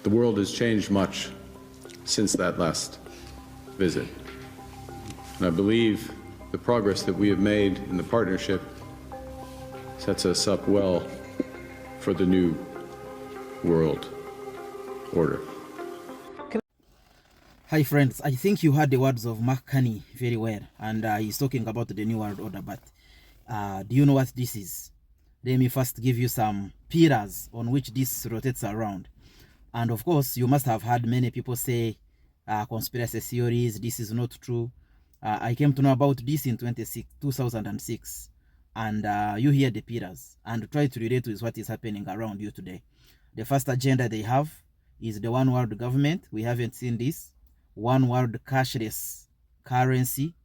The world has changed much since that last visit. And I believe the progress that we have made in the partnership sets us up well for the new world order. Hi friends, I think you heard the words of Carney very well, and he's talking about the new world order, but do you know what this is? Let me first give you some pillars on which this rotates around. And of course, you must have heard many people say conspiracy theories, this is not true. I came to know about this in 2006, and you hear the pillars and try to relate with what is happening around you today. The first agenda they have is the one world government. We haven't seen this. One world cashless currency.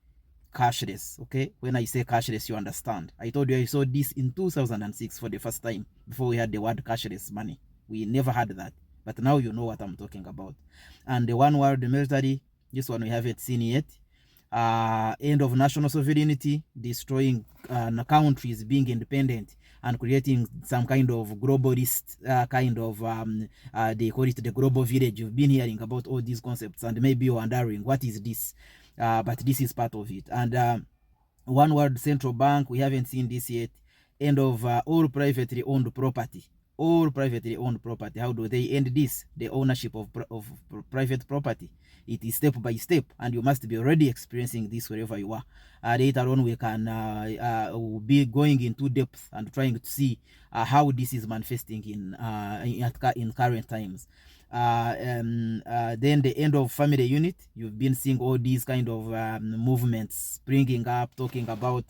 Cashless, okay? When I say cashless, you understand. I told you I saw this in 2006 for the first time, before we had the word cashless money. We never had that, but now you know what I'm talking about. And the one world military, this one we haven't seen yet. End of national sovereignty, destroying countries being independent and creating some kind of globalist they call it the global village. You've been hearing about all these concepts, and maybe you're wondering what is this, but this is part of it. And one world central bank, we haven't seen this yet. End of all privately owned property. All privately owned property. How do they end this? The ownership of private property. It is step by step, and you must be already experiencing this wherever you are. Later on, we can be going into depth and trying to see how this is manifesting in current times. Then the end of family unit. You've been seeing all these kind of movements springing up, talking about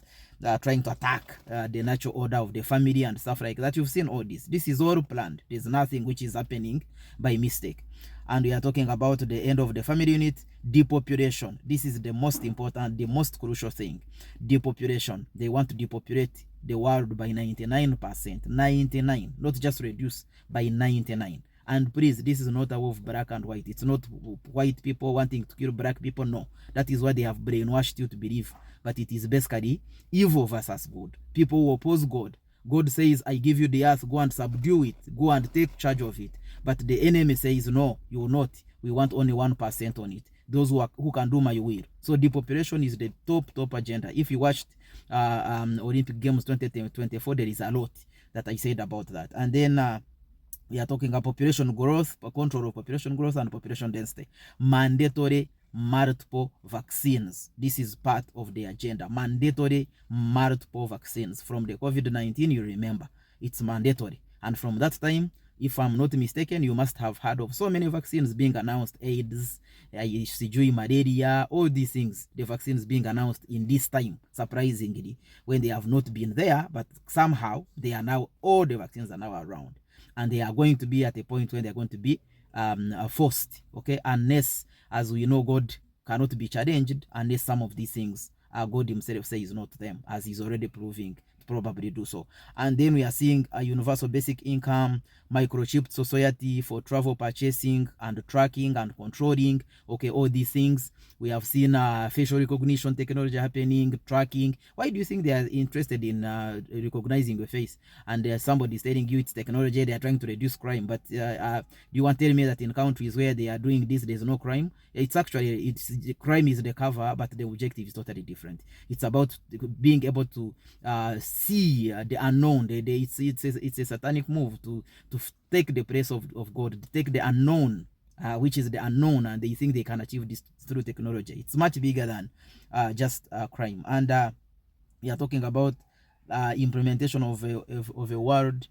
trying to attack the natural order of the family and stuff like that. You've seen all this. This is all planned. There's nothing which is happening by mistake. And we are talking about the end of the family unit. Depopulation. This is the most important, the most crucial thing. Depopulation. They want to depopulate the world by 99%. 99. Not just reduce, by 99. And please, this is not a war of black and white. It's not white people wanting to kill black people. No, that is what they have brainwashed you to believe. But it is basically evil versus good. People who oppose God. God says, I give you the earth, go and subdue it, go and take charge of it. But the enemy says, no, you will not. We want only 1% on it. Those who can do my will. So depopulation is the top agenda. If you watched Olympic Games 2024, there is a lot that I said about that. And then we are talking about population growth, control of population growth and population density. Mandatory multiple vaccines. This is part of the agenda. Mandatory multiple vaccines. From the COVID-19, you remember, it's mandatory. And from that time, if I'm not mistaken, you must have heard of so many vaccines being announced. AIDS, malaria, all these things. The vaccines being announced in this time, surprisingly, when they have not been there, but somehow they are now, all the vaccines are now around. And they are going to be at a point when they're going to be forced, okay? Unless, as we know, God cannot be challenged, unless some of these things God himself says not them, as he's already proving to probably do so. And then we are seeing a universal basic income, microchipped society for travel purchasing and tracking and controlling, okay, all these things. We have seen facial recognition technology happening, tracking. Why do you think they are interested in recognizing your face? And somebody is telling you it's technology, they are trying to reduce crime. But do you want to tell me that in countries where they are doing this, there's no crime? It's actually, crime is the cover, but the objective is totally different. It's about being able to see the unknown. It's a satanic move to take the place of God, to take the unknown, which is the unknown, and they think they can achieve this through technology. It's much bigger than just crime. And we are talking about implementation of a world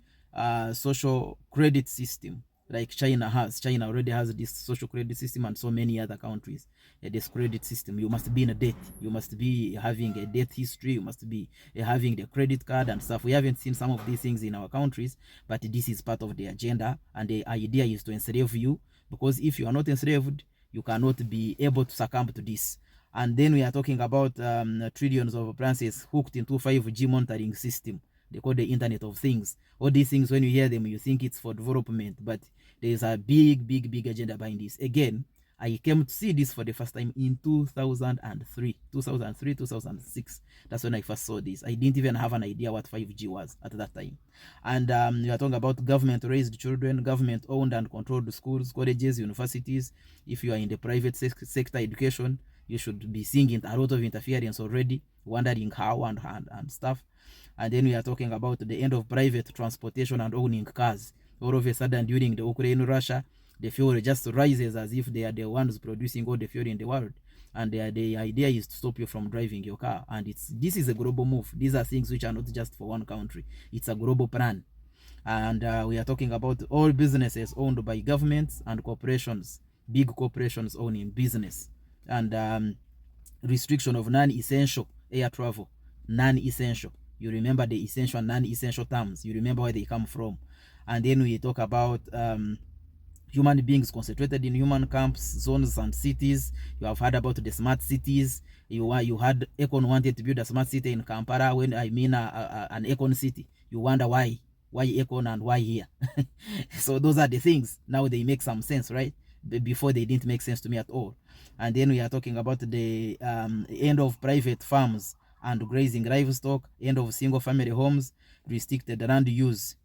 social credit system, like China has. China already has this social credit system, and so many other countries. This credit system, you must be in a debt, you must be having a debt history, you must be having the credit card and stuff. We haven't seen some of these things in our countries, but this is part of the agenda, and the idea is to enslave you, because if you are not enslaved, you cannot be able to succumb to this. And then we are talking about trillions of appliances hooked into 5G monitoring system. They call the Internet of Things. All these things, when you hear them, you think it's for development, but there is a big agenda behind this. Again, I came to see this for the first time in 2006. That's when I first saw this. I didn't even have an idea what 5G was at that time. And we are talking about government-raised children, government-owned and controlled schools, colleges, universities. If you are in the private sector education, you should be seeing a lot of interference already, wondering how and stuff. And then we are talking about the end of private transportation and owning cars. All of a sudden, during the Ukraine-Russia, the fuel just rises as if they are the ones producing all the fuel in the world. And the idea is to stop you from driving your car. And this is a global move. These are things which are not just for one country. It's a global plan. And we are talking about all businesses owned by governments and corporations, big corporations owning business. And restriction of non-essential air travel, non-essential. You remember the essential and non-essential terms. You remember where they come from. And then we talk about human beings concentrated in human camps, zones, and cities. You have heard about the smart cities. You had Econ wanted to build a smart city in Kampala. When I mean an Econ city, you wonder why Econ and why here. So those are the things. Now they make some sense, right? Before they didn't make sense to me at all. And then we are talking about the end of private farms and grazing livestock, end of single family homes, restricted land use.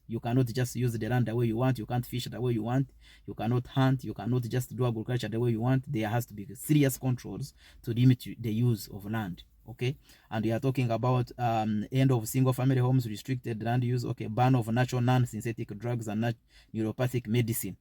You cannot just use the land the way you want. You can't fish the way you want. You cannot hunt. You cannot just do agriculture the way you want. There has to be serious controls to limit the use of land. Okay, and we are talking about end of single family homes, restricted land use. Okay, ban of natural non-synthetic drugs and neuropathic medicine.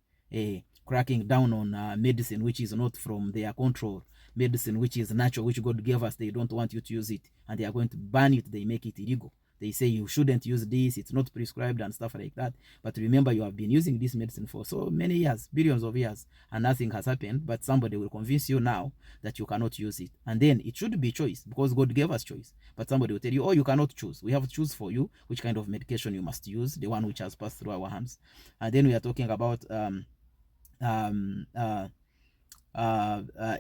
Cracking down on medicine which is not from their control, medicine which is natural, which God gave us. They don't want you to use it, and they are going to ban it. They make it illegal. They say you shouldn't use this, it's not prescribed and stuff like that. But remember, you have been using this medicine for so many years, billions of years, and nothing has happened. But somebody will convince you now that you cannot use it. And then it should be choice, because God gave us choice. But somebody will tell you, oh, you cannot choose. We have to choose for you which kind of medication you must use, the one which has passed through our hands. And then we are talking about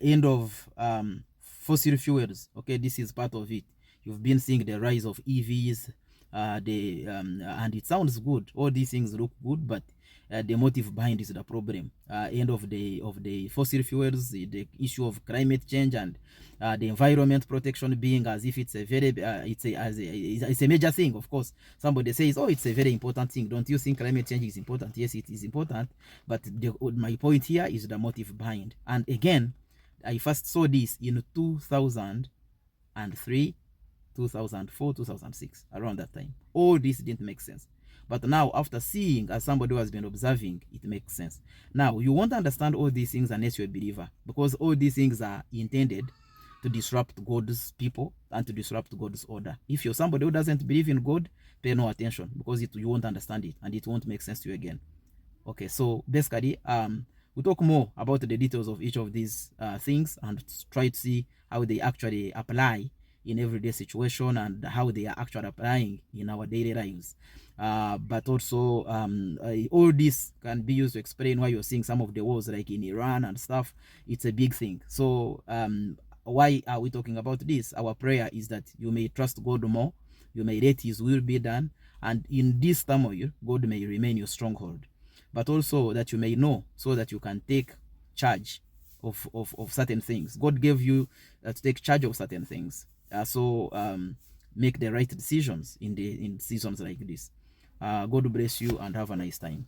end of fossil fuels. Okay, this is part of it. You've been seeing the rise of EVs, and it sounds good. All these things look good, but the motive behind is the problem. End of the fossil fuels, the issue of climate change, and the environment protection being as if it's a very it's a major thing. Of course, somebody says, oh, it's a very important thing. Don't you think climate change is important? Yes, it is important, but my point here is the motive behind. And again, I first saw this in 2003, 2004, 2006, around that time. All this didn't make sense. But now, after seeing, as somebody who has been observing, it makes sense. Now, you won't understand all these things unless you're a believer, because all these things are intended to disrupt God's people and to disrupt God's order. If you're somebody who doesn't believe in God, pay no attention, because you won't understand it and it won't make sense to you again. Okay, so basically, we'll talk more about the details of each of these things and try to see how they actually apply in everyday situation and how they are actually applying in our daily lives. But also, all this can be used to explain why you're seeing some of the wars like in Iran and stuff. It's a big thing. So why are we talking about this? Our prayer is that you may trust God more, you may let his will be done, and in this turmoil, God may remain your stronghold. But also that you may know, so that you can take charge of certain things. God gave you to take charge of certain things. So make the right decisions in seasons like this. God bless you and have a nice time.